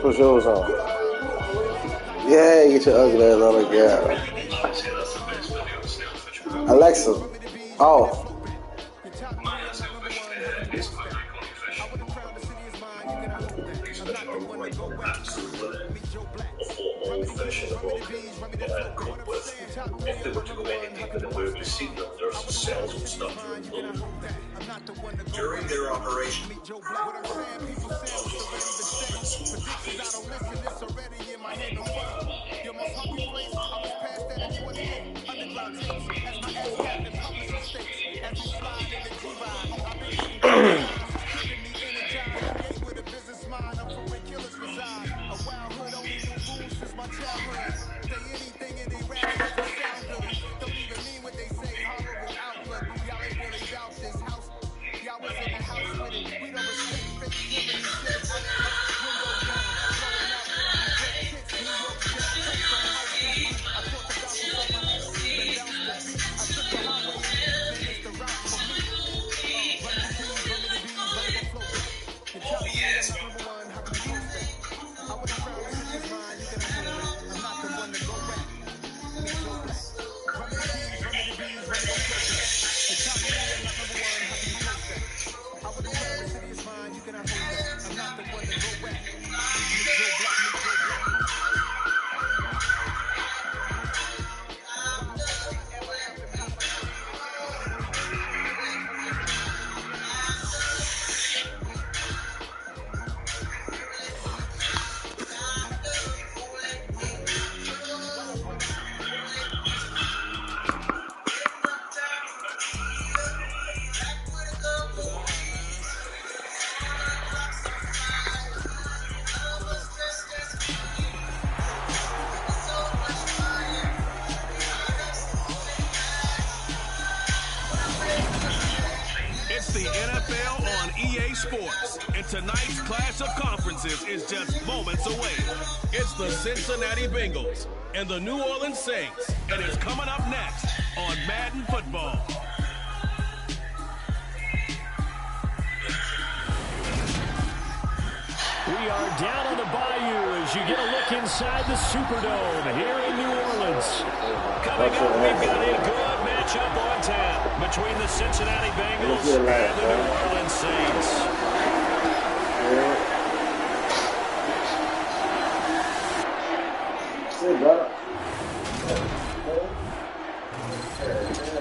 Put yours on. Yeah, get your ugly ass out of here. Alexa, off. If they were to go anything with the movie signal, there's cells will stop during their operation. It's the NFL on EA Sports, and tonight's clash of conferences is just moments away. It's the Cincinnati Bengals and the New Orleans Saints, and it's coming up next on Madden Football. We are down on the bayou as you get a look inside the Superdome here in New Orleans. Coming up, we've got a good matchup on tap between the Cincinnati Bengals and the New Orleans Saints.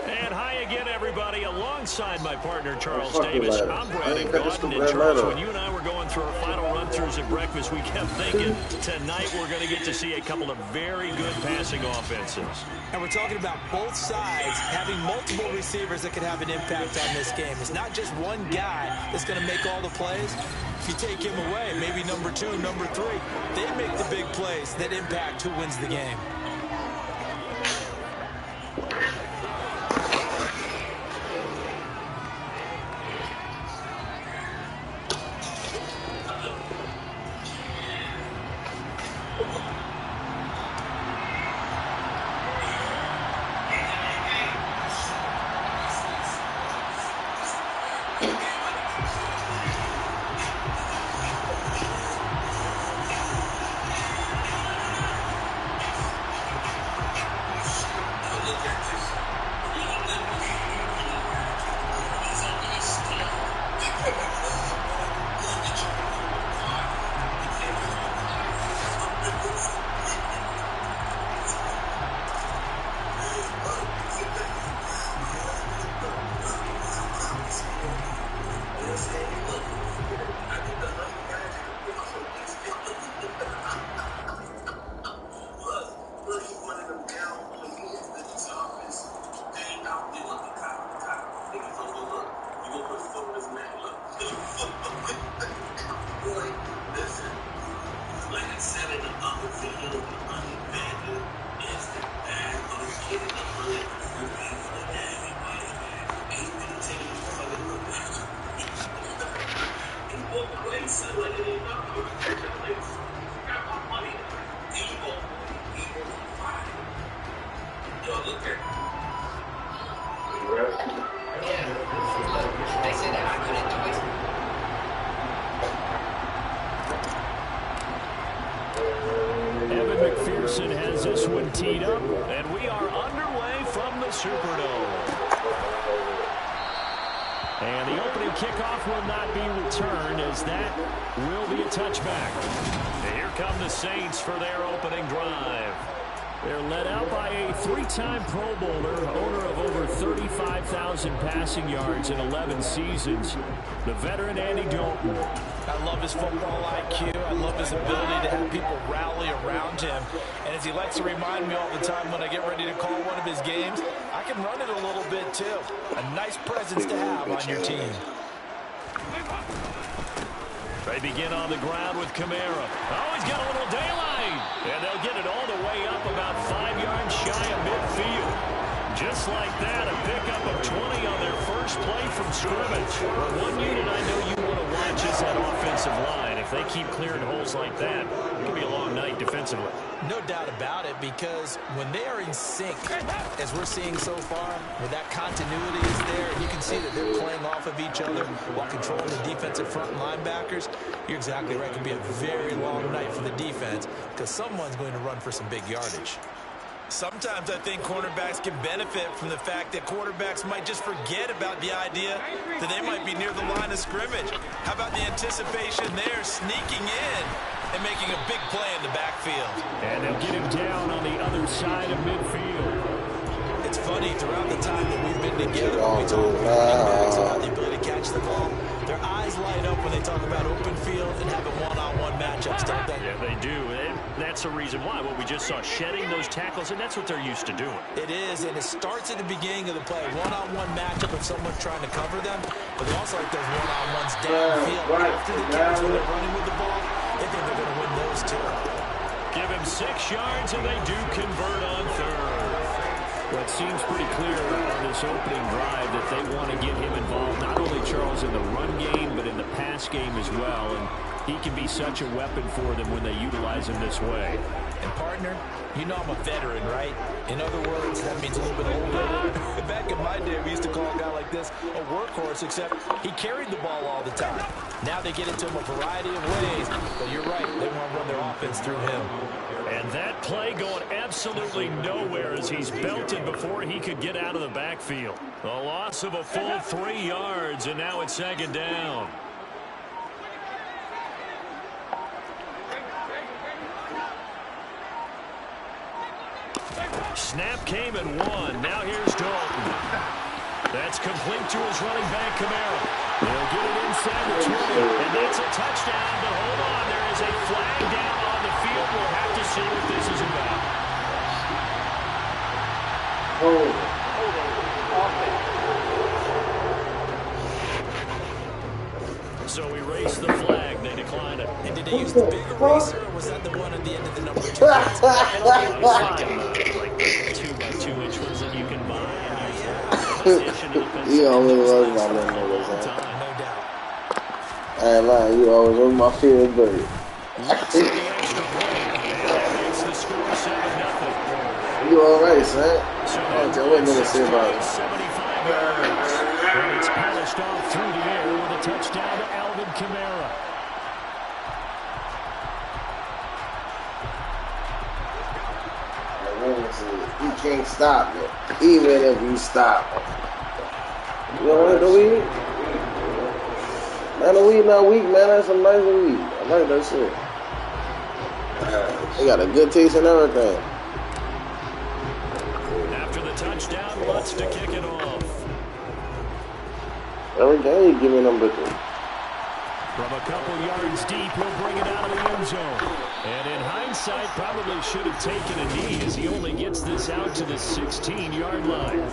And hi again, everybody. Alongside my partner, Charles Davis, I'm Brandon Gaudin. And Charles, when you and I were going through our final run-throughs at breakfast, we kept thinking tonight we're going to get to see a couple of very good passing offenses. And we're talking about both sides having multiple receivers that could have an impact on this game. It's not just one guy that's going to make all the plays. If you take him away, maybe number 2, number 3, they make the big plays that impact who wins the game. Anderson has this one teed up, and we are underway from the Superdome. And the opening kickoff will not be returned, as that will be a touchback. And here come the Saints for their opening drive. They're led out by a 3-time Pro Bowler, owner of over 35,000 passing yards in 11 seasons, the veteran Andy Dalton. I love his football IQ. I love his ability to have people rally around him. And as he likes to remind me all the time when I get ready to call one of his games, I can run it a little bit too. A nice presence to have on your team. They begin on the ground with Kamara. Oh, he's got a little daylight. And they'll get it all the way up about 5 yards shy of midfield. Just like that, a pickup of 20 on their first play from scrimmage. Well, one unit I know you want to watch is that offensive line. If they keep clearing holes like that, it could be a long night defensively. No doubt about it, because when they are in sync, as we're seeing so far, where that continuity is there, you can see that they're playing off of each other while controlling the defensive front linebackers. You're exactly right. It could be a very long night for the defense because someone's going to run for some big yardage. Sometimes I think cornerbacks can benefit from the fact that quarterbacks might just forget about the idea that they might be near the line of scrimmage. How about the anticipation there, sneaking in and making a big play in the backfield? And they'll get him down on the other side of midfield. It's funny, throughout the time that we've been together, when we talk about running backs about the ability to catch the ball, their eyes light up when they talk about open field and having one-on-one matchups, don't they? Yeah, they do. And that's the reason why. What we just saw, shedding those tackles, and that's what they're used to doing. It is, and it starts at the beginning of the play. One-on-one matchup if someone's trying to cover them, but they also like those one-on-ones downfield after the catch when they're running with the ball. They think they're going to win those too. Give him 6 yards, and they do convert on third. Well, it seems pretty clear on this opening drive that they want to get him involved, not only, Charles, in the run game, but in the pass game as well. And he can be such a weapon for them when they utilize him this way. And, partner, you know I'm a veteran, right? In other words, that means a little bit older. Back in my day, we used to call a guy like this a workhorse, except he carried the ball all the time. Now they get it to him a variety of ways. But you're right, they want to run their offense through him. And that play going absolutely nowhere as he's belted before he could get out of the backfield. A loss of a full 3 yards, and now it's second down. Snap came and won. Now here's Dalton. That's complete to his running back, Kamara. They'll get it inside the 20, and that's a touchdown. But hold on, there is a flag down on the field. We'll have to see what this is about. So we raise the flag. They decline it. And did they use the big eraser, or was that the one at the end of the number 2? Like 2x2 ones that you can buy. You always love my little niggas, No doubt. I ain't lying, you always was my favorite bird. You alright, son? Oh, what minute say about it? 75 yards. And it's polished off through the air with a touchdown to Alvin Kamara. You can't stop it, even if you stop it. You don't want the weed? Man, the weed not weak, man. That's some nice weed. I like that shit. They got a good taste and everything. After the touchdown, Lutz to kick it off. Every game you give me number 3. From a couple yards deep, he'll bring it out of the end zone. And in hindsight, probably should have taken a knee as he only gets this out to the 16-yard line.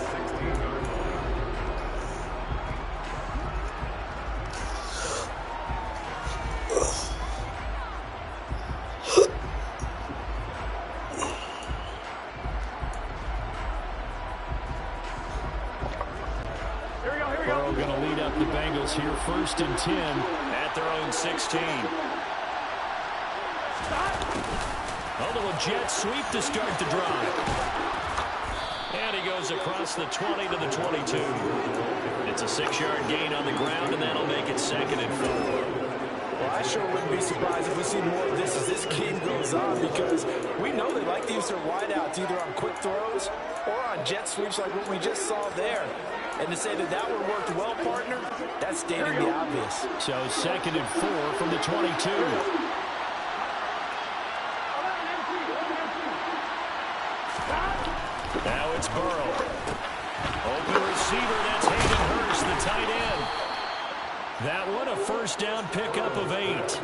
Burrow going to lead up the Bengals here, 1st and 10 at their own 16. A little jet sweep to start the drive. And he goes across the 20 to the 22. It's a 6-yard gain on the ground, and that'll make it 2nd and 4. Well, I sure wouldn't be surprised if we see more of this as this game goes on because we know they like to use their wideouts either on quick throws or on jet sweeps like what we just saw there. And to say that that one worked well, partner, that's stating the obvious. So 2nd and 4 from the 22. Now it's Burrow. Open receiver, that's Hayden Hurst, the tight end. That one a first down pickup of 8.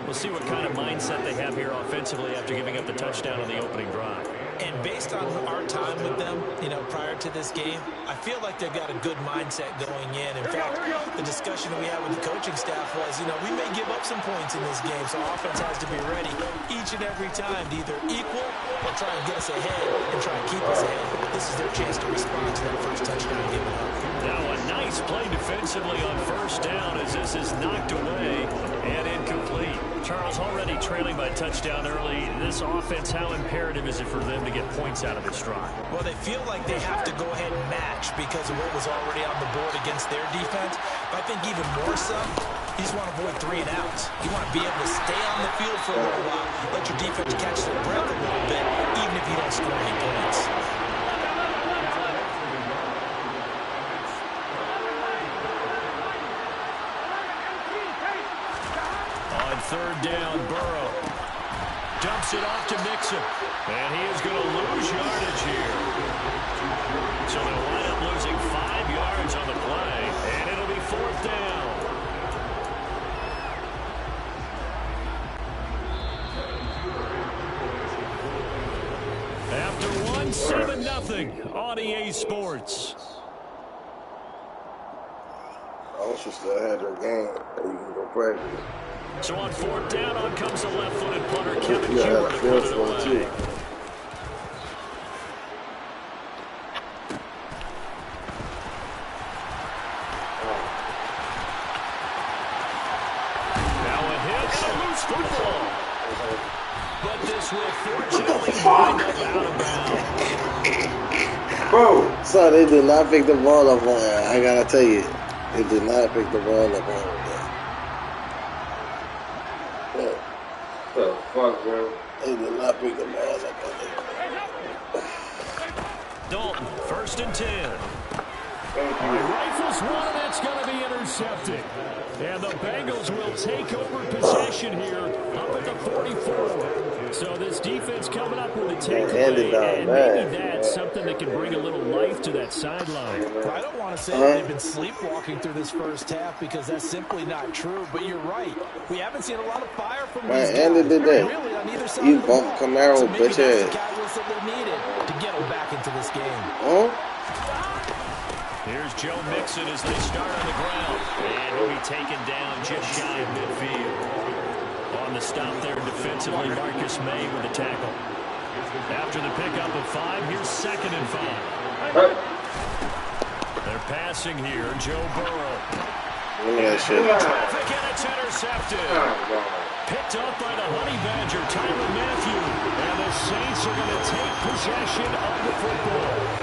We'll see what kind of mindset they have here offensively after giving up the touchdown on the opening drive. And based on our time with them, prior to this game, I feel like they've got a good mindset going in. In fact, the discussion that we had with the coaching staff was, we may give up some points in this game, so offense has to be ready each and every time to either equal or try and get us ahead and try and keep us ahead. This is their chance to respond to that first touchdown given up. Now a nice play defensively on first down as this is knocked away and incomplete. Charles, already trailing by touchdown early. This offense, how imperative is it for them to get points out of this drive? Well, they feel like they have to go ahead and match because of what was already on the board against their defense. But I think even more so, you just want to avoid 3 and outs. You want to be able to stay on the field for a little while, let your defense catch their breath a little bit, even if you don't score any points. On 3rd down, Burrow dumps it off to Mixon, and he is going to lose yardage here. So they'll wind up losing 5 yards on the play, and it'll be 4th down. After one, 7-0 on EA Sports. I wish you still had your game, or you can go practice. So on 4th down, on comes the left-footed punter, Kevin Yeah, Huber, to put it one away. too. Now a hit and a loose football. But this will fortunately wind up out of bounds. Bro, son, they did not pick the ball up on there. I gotta tell you, they did not pick the ball up on there. What the fuck, bro? They did not pick the ball up on there. Dalton, 1st and 10. Rifles one, and that's going to be intercepted. And the Bengals will take over possession here up at the 44. So this defense coming up with a takeaway, and maybe that's something that can bring a little life to that sideline. Well, I don't want to say that they've been sleepwalking through this first half because that's simply not true, but you're right. We haven't seen a lot of fire from these guys. Andy did that. Really, on either side You of the bumped ball. Camaro, So maybe bitch that's ass. the catalyst that they needed to get them back into this game. Huh? Here's Joe Mixon as they start on the ground. And he'll be taken down just shy of midfield. On the stop there defensively, Marcus May with the tackle. After the pickup of 5, here's 2nd and 5. They're passing here, Joe Burrow. Traffic, and it's intercepted. Picked up by the Honey Badger, Tyrann Mathieu. And the Saints are going to take possession of the football.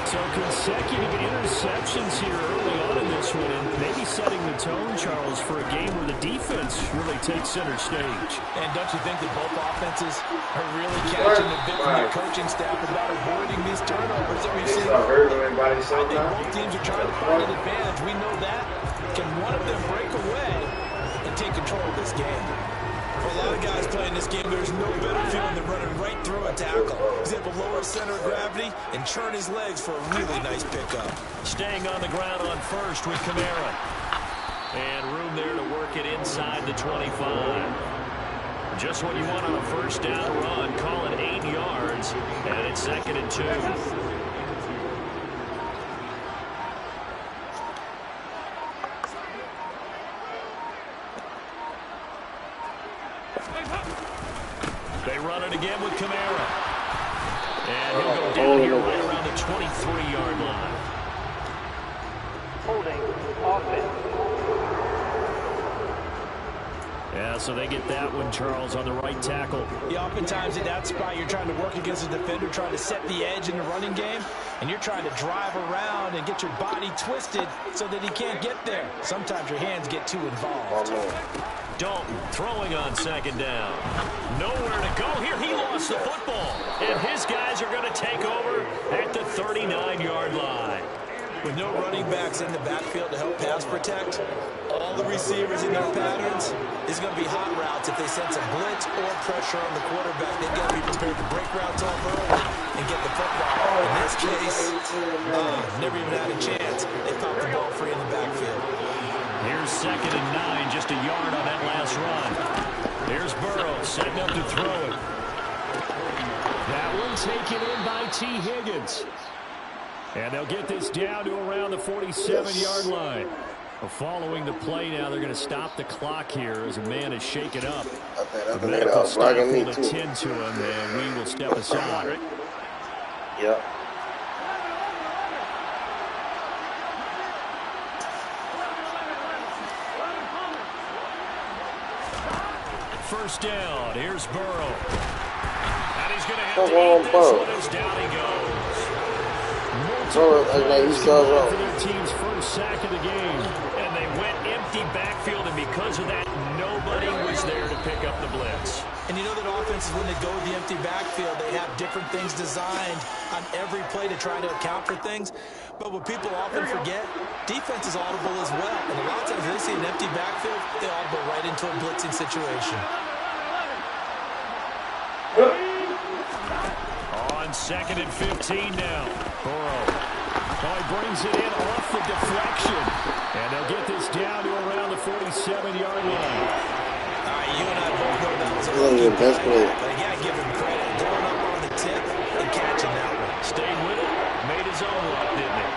So consecutive interceptions here early on in this one, and maybe setting the tone, Charles, for a game where the defense really takes center stage. And don't you think that both offenses are really catching the bit from their coaching staff about avoiding these turnovers that we've seen? I think both teams are trying to find an advantage. We know that. Can one of them break away and take control of this game? For a lot of guys playing this game, there's no better feeling than running right through a tackle. He's able to lower his center of gravity and churn his legs for a really nice pickup. Staying on the ground on first with Kamara. And room there to work it inside the 25. Just what you want on a first down run. Call it 8 yards. And it's 2nd and 2. They run it again with Kamara. And he'll go down here right around the 23-yard line. Holding offense. Yeah, so they get that one, Charles, on the right tackle. Yeah, oftentimes in that spot, you're trying to work against a defender, trying to set the edge in the running game, and you're trying to drive around and get your body twisted so that he can't get there. Sometimes your hands get too involved. Dalton throwing on second down. Nowhere to go here. He lost the football. And his guys are going to take over at the 39-yard line. With no running backs in the backfield to help pass protect, all the receivers in their patterns is going to be hot routes if they sense a blitz or pressure on the quarterback. They've got to be prepared to break routes off early and get the football. In this case, never even had a chance. They popped the ball free in the backfield. Here's 2nd and 9, just a yard on that last run. Here's Burrow setting up to throw it. That one taken in by T. Higgins. And they'll get this down to around the 47-yard line. Well, following the play now, they're going to stop the clock here as a man is shaken up. The medical staff will attend to him, and we will step aside. Yep. First down. Here's Burrow. And he's going to have to eat this one as down he goes. For their team's first sack of the game. And they went empty backfield, and because of that, nobody was there to pick up the blitz. And you know that offenses, when they go with the empty backfield, they have different things designed on every play to try to account for things. But what people often forget, defense is audible as well. And a lot of times they see an empty backfield, they audible right into a blitzing situation. On 2nd and 15 now. Burrow. Oh, he brings it in off the deflection. And they'll get this down to around the 47-yard line. All right, you and I both know that was a rookie play. But I got to give him credit. Going up on the tip and catching that one. Stayed with it. Made his own luck, didn't he?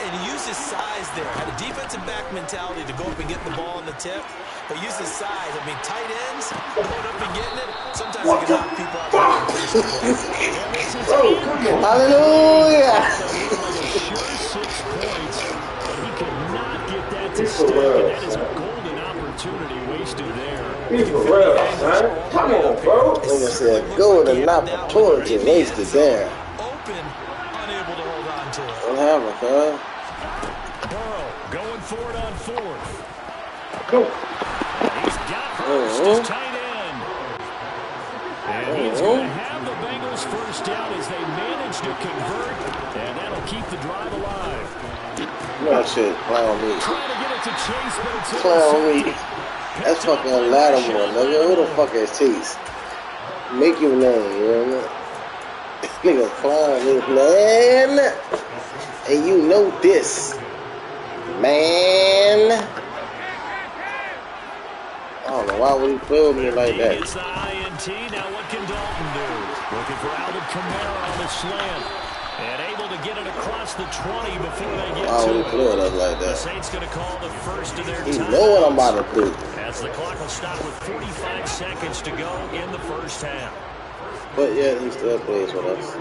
And he used his size there. Had a defensive back mentality to go up and get the ball on the tip. But use his size. I mean, tight ends, going up and getting it, sometimes it can knock people out of Hallelujah! Sure 6 points. He could not get that to stick, and that is a golden opportunity wasted there. Come on, bro. Nigga said golden opportunity wasted there. Open, unable to hold on to it. What happened, cuz? Burrow going for it on 4th. Go. He's got first his tight end. And he's going to have the Bengals first down as they manage to convert, and that'll keep the drive alive. No shit, clown me. Trying to get it to Chase, but it's Clown me. That's fucking Lattimore, nigga. Who the fuck is Chase? Make your name, you know what I mean? Nigga, clown me, man. And you know this, man. I don't know why would he play with me like that. It's the INT. Now what can Dalton do? Looking for Alvin Kamara on the slant. And able to get it across the 20 before they get to it. Play with us like that. The Saints going to call the first of their You time. know what I'm about to do. As the clock will stop with 45 seconds to go in the first half. But yeah, he still plays with us.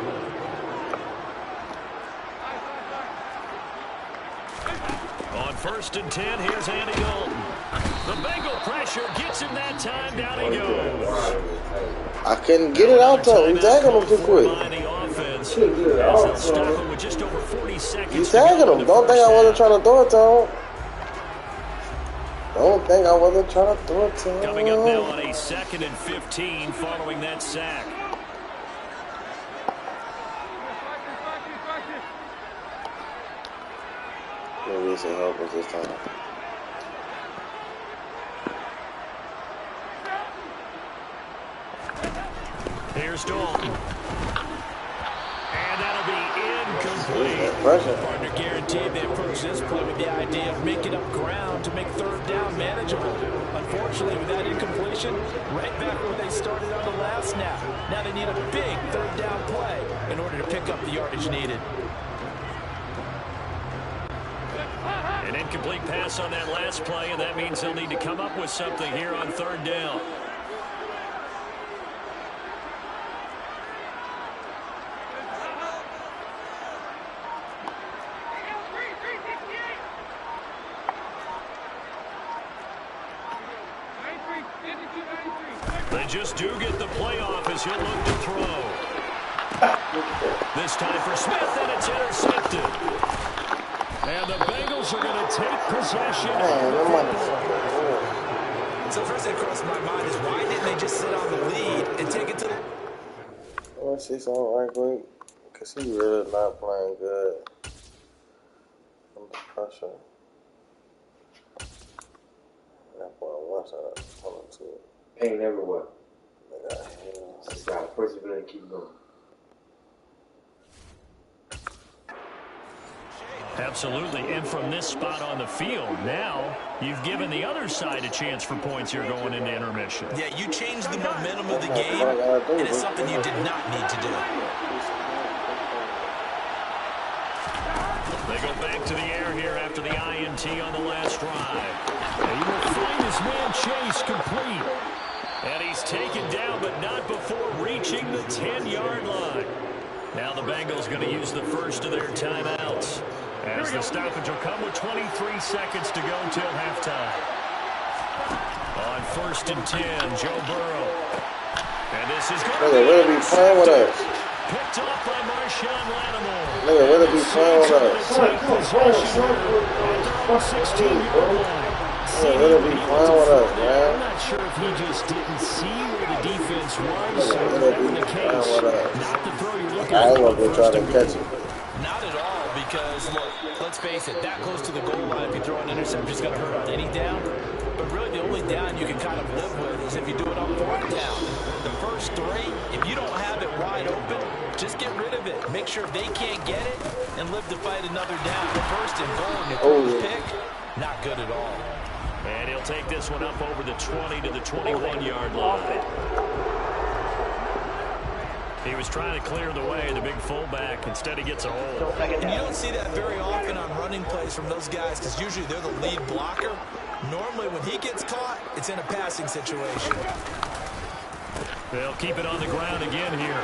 On 1st and 10, here's Andy Dalton. The Bengal pressure gets him that time. Down he goes. I couldn't get it out though. He tagging him too quick. Stop him with just over 40 seconds. He tagging him. Don't think I wasn't trying to throw it to him. Don't think I wasn't trying to throw it to him. Coming up now on a 2nd and 15 following that sack. Maybe it's a help us this time. Here's Dalton. And that'll be incomplete. Partner Guaranteed they approach this play with the idea of making up ground to make 3rd down manageable. Unfortunately, with that incompletion, right back where they started on the last snap. Now they need a big 3rd down play in order to pick up the yardage needed. An incomplete pass on that last play, and that means they'll need to come up with something here on 3rd down. They just do get the playoff as he'll look to throw. This time for Smith, and it's intercepted. And the Bengals are going to take possession. So first thing that crossed my mind is why didn't they just sit on the lead and take it to the... I want to see something right quick. Because he really not playing good. Under pressure. That boy wants to hold on to it. Ain't never what. Just gotta persevere and keep going. Absolutely, and from this spot on the field, now you've given the other side a chance for points here going into intermission. Yeah, you changed the momentum of the game, and it's something you did not need to do. They go back to the air here after the INT on the last drive. And he will find his man Chase complete. And he's taken down, but not before reaching the 10-yard line. Now the Bengals going to use the first of their timeouts, as the stoppage will come with 23 seconds to go till halftime. On 1st and 10, Joe Burrow. And this is going to be playing with us. Picked off by Marshawn Lattimore. Nigga, really be playing with us. Take possession at their own 16-yard line. Really be playing with us, man. I'm not sure if he just didn't see where the defense was or whatever the case. Not the throw you're looking I ain't for. gonna try to catch him. Not at all, because, look, let's face it, that close to the goal line, if you throw an interception, it's going to hurt on any down. But really, the only down you can kind of live with is if you do it on 4th down. The first 3, if you don't have it wide open, just get rid of it. Make sure they can't get it and live to fight another down. The 1st and goal and your first pick, not good at all. And he'll take this one up over the 20 to the 21-yard line. He was trying to clear the way, the big fullback. Instead, he gets a hole. And you don't see that very often on running plays from those guys because usually they're the lead blocker. Normally, when he gets caught, it's in a passing situation. They'll keep it on the ground again here.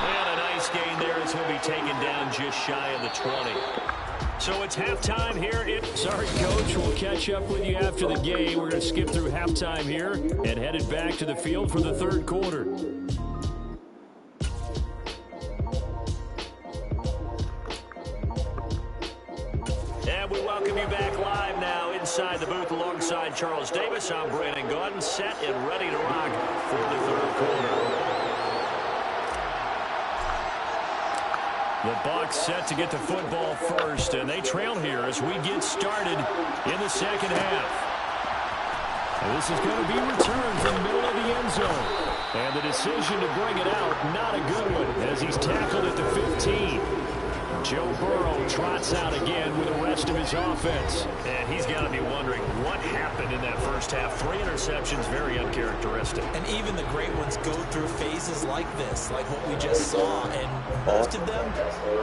And a nice gain there as he'll be taken down just shy of the 20. So it's halftime here. Sorry, Coach. We'll catch up with you after the game. We're going to skip through halftime here and headed back to the field for the 3rd quarter. And we welcome you back live now inside the booth alongside Charles Davis. I'm Brandon Gordon, set and ready to rock for the 3rd quarter. The Bucs set to get the football first, and they trail here as we get started in the 2nd half. And this is going to be returned from the middle of the end zone. And the decision to bring it out, not a good one, as he's tackled at the 15. Joe Burrow trots out again with the rest of his offense. And he's got to be wondering what happened in that first half. 3 interceptions, very uncharacteristic. And even the great ones go through phases like this, like what we just saw. And most of them,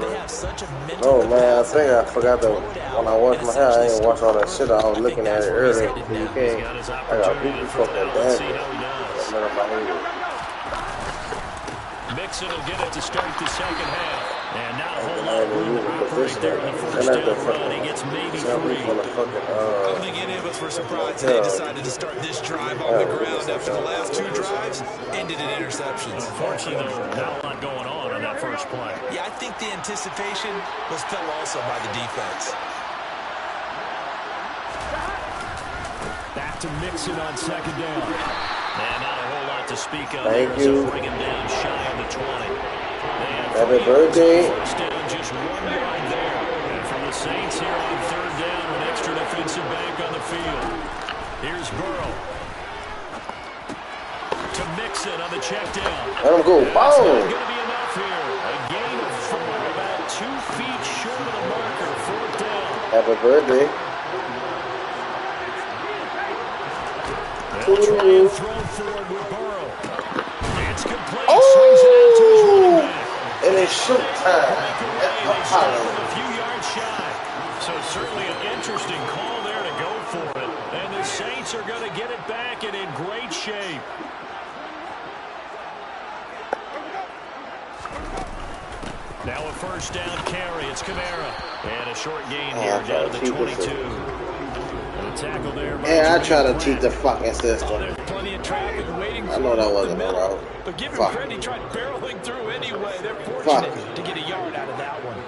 they have such a mental Oh, man, I think I forgot that when I washed my hair, I didn't wash all that shit. I was looking at it earlier. You can't. I got people fucking damage. Mixon will get it to start the 2nd half. And not a whole lot of room to operate there in the first down run. He gets maybe 3. I don't think any of us were surprised they decided to start this drive on the ground after the last 2 drives ended in interceptions. Unfortunately, there's not a lot going on that first play. Yeah, I think the anticipation was felt also by the defense. Back to Mixon on 2nd down. And not a whole lot to speak of. Thank you. Bring him down shy of the 20. Happy birthday. First down, just 1 yard there. And from the Saints here on 3rd down, an extra defensive back on the field. Here's Burrow. To Mixon on the check down. Let him go. That's Boom. not going to be enough here. A gain of 4, about 2 feet short of the marker. 4th down. Happy birthday. They'll try and throw forward with Burrow. It's complete. Swings it out to his running back. And it's shoot time. They start with a few yards shy. So certainly an interesting call there to go for it. And the Saints are going to get it back and in great shape. Now a 1st down carry. It's Kamara. And a short gain here down to the 22. And a tackle there. Yeah, I try to cheat the fucking system. There's plenty of traffic waiting I know that wasn't a route. But give him Fuck. credit, he tried barreling through anyway. They're fortunate to get a yard out of that one.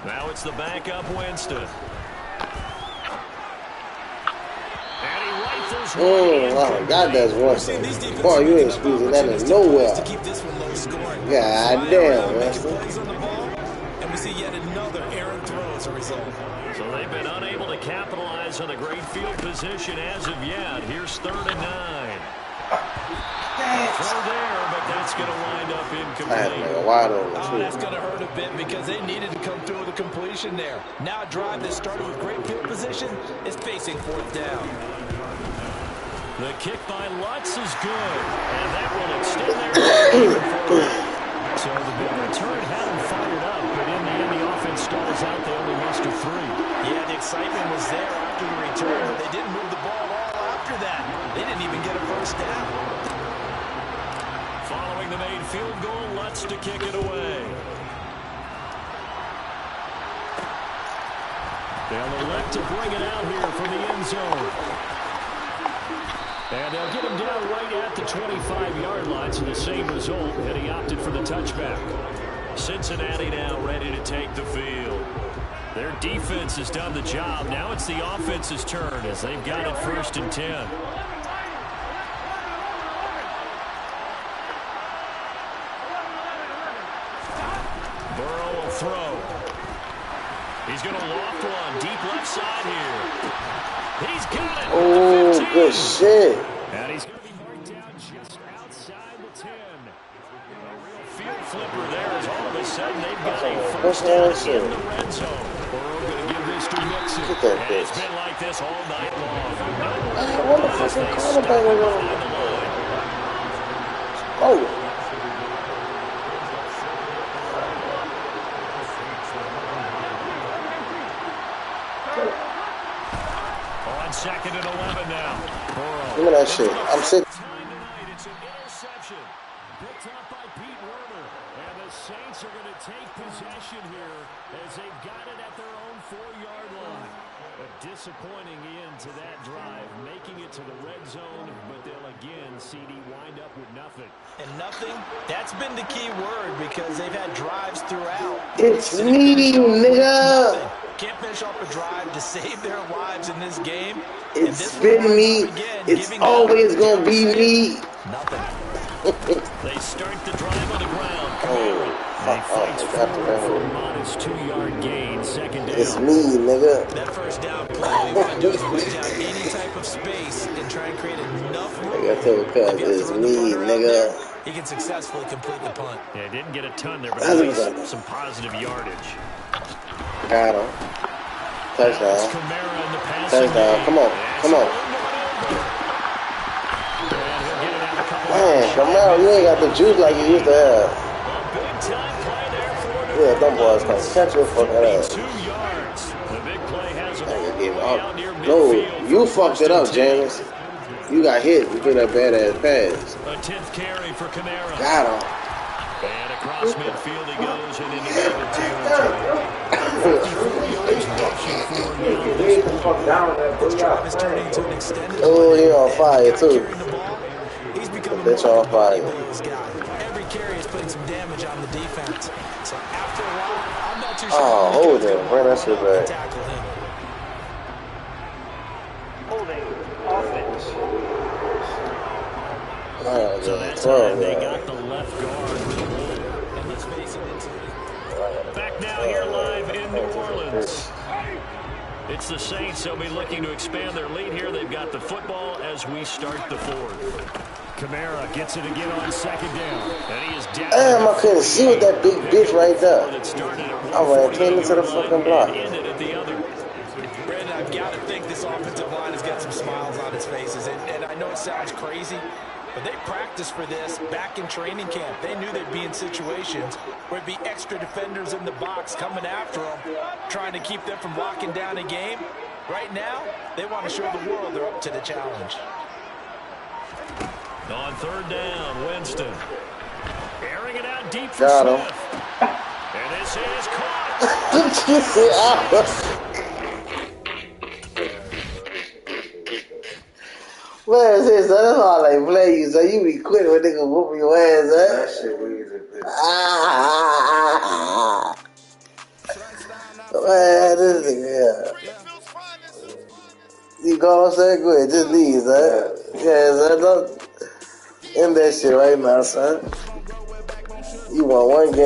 Now it's the backup Winston. There's one. Oh, God, that's Winston. Boy, you ain't squeezing that in nowhere. God damn, Winston. And we see yet another errant throw as a result. So they've been unable to capitalize on a great field position as of yet. Here's 3rd and 9. Throw there, but that's going to wind up incomplete. Wide open, that's going to hurt a bit because they needed to come through with a completion there. Now a drive that started with great field position is facing 4th down. The kick by Lutz is good, and that will extend their So the big return had them fired up, but in the end, the offense stalls out. They only muster 3. Yeah, the excitement was there after the return, but they didn't move the ball at all after that. They didn't even get a first down. Following the made field goal, Lutz to kick it away. They'll elect to bring it out here from the end zone. And they'll get him down right at the 25-yard line, so the same result, and he opted for the touchback. Cincinnati now ready to take the field. Their defense has done the job. Now it's the offense's turn as they've got it 1st and 10. Burrow will throw. He's going to loft one deep left side here. He's got it. Oh, good shit. And he's going to be marked down just outside the 10. A real field flipper there as all of a sudden they've got a first down in the red zone. Burrow going to give this to Mixon. And it's been like this all night long. What the fucking cornerback was on? Oh. On 2nd and 11 now. Burrow. Look at that shit. I'm sitting. It's an interception picked up by Pete Werner. And the Saints are going to take possession here as they've got it at their own 4-yard line. A disappointing end to that drive, making it to the red zone, but they'll again, CD, wind up with nothing. And nothing, that's been the key word because they've had drives throughout. It's me, nigga. Can't finish off a drive to save their lives in this game. It's been me. It's always going to be me. Nothing. They start the drive on the ground. They fights forward for a modest 2-yard gain, 2nd down. It's me, nigga. That first down play, all you got to do is put down any type of space and try and create enough room. I tell you, cuz it's me, nigga. He can successfully complete the punt. Yeah, didn't get a ton there, but at least some positive yardage. Got him. Touchdown. Touchdown. Come on. Come on. Man, Camaro, you ain't got the juice like you used to have. Yeah, them boys come catch your fucking ass. 2 yards. The big play has a No, you fucked it up, James. You got hit. You threw that badass pass. A 10th carry for Kamara. Got him. And across midfield he goes and into double territory. Oh, he on fire too. He's becoming Bitch on fire. Every carry is putting some damage on the defense. So after a while, I'm not too sure. Oh, hold it. Bring that shit back. Tackle him. Holding offense. So that's how they got the left guard with the ball. And let's face it, back now here live in New Orleans. It's the Saints. They'll be looking to expand their lead here. They've got the football as we start the 4th. Kamara gets it again on 2nd down. And he is down. Damn, I couldn't see with that big bitch right there. I ran clean into the fucking block. Brandon, I've got to think this offensive line has got some smiles on its faces. And I know it sounds crazy, but they practiced for this back in training camp. They knew they'd be in situations where it'd be extra defenders in the box coming after them, trying to keep them from locking down a game. Right now, they want to show the world they're up to the challenge. On 3rd down, Winston. Airing it out deep for Got Smith. him. And this is caught. Where is this? That's all they play you, so you be quick when nigga whoop your ass, huh? That shit weird as bitch. Man, this nigga, yeah. You call, son? Go ahead. Just leave, son. Yeah, son. Don't end that shit right now, son. You won one game.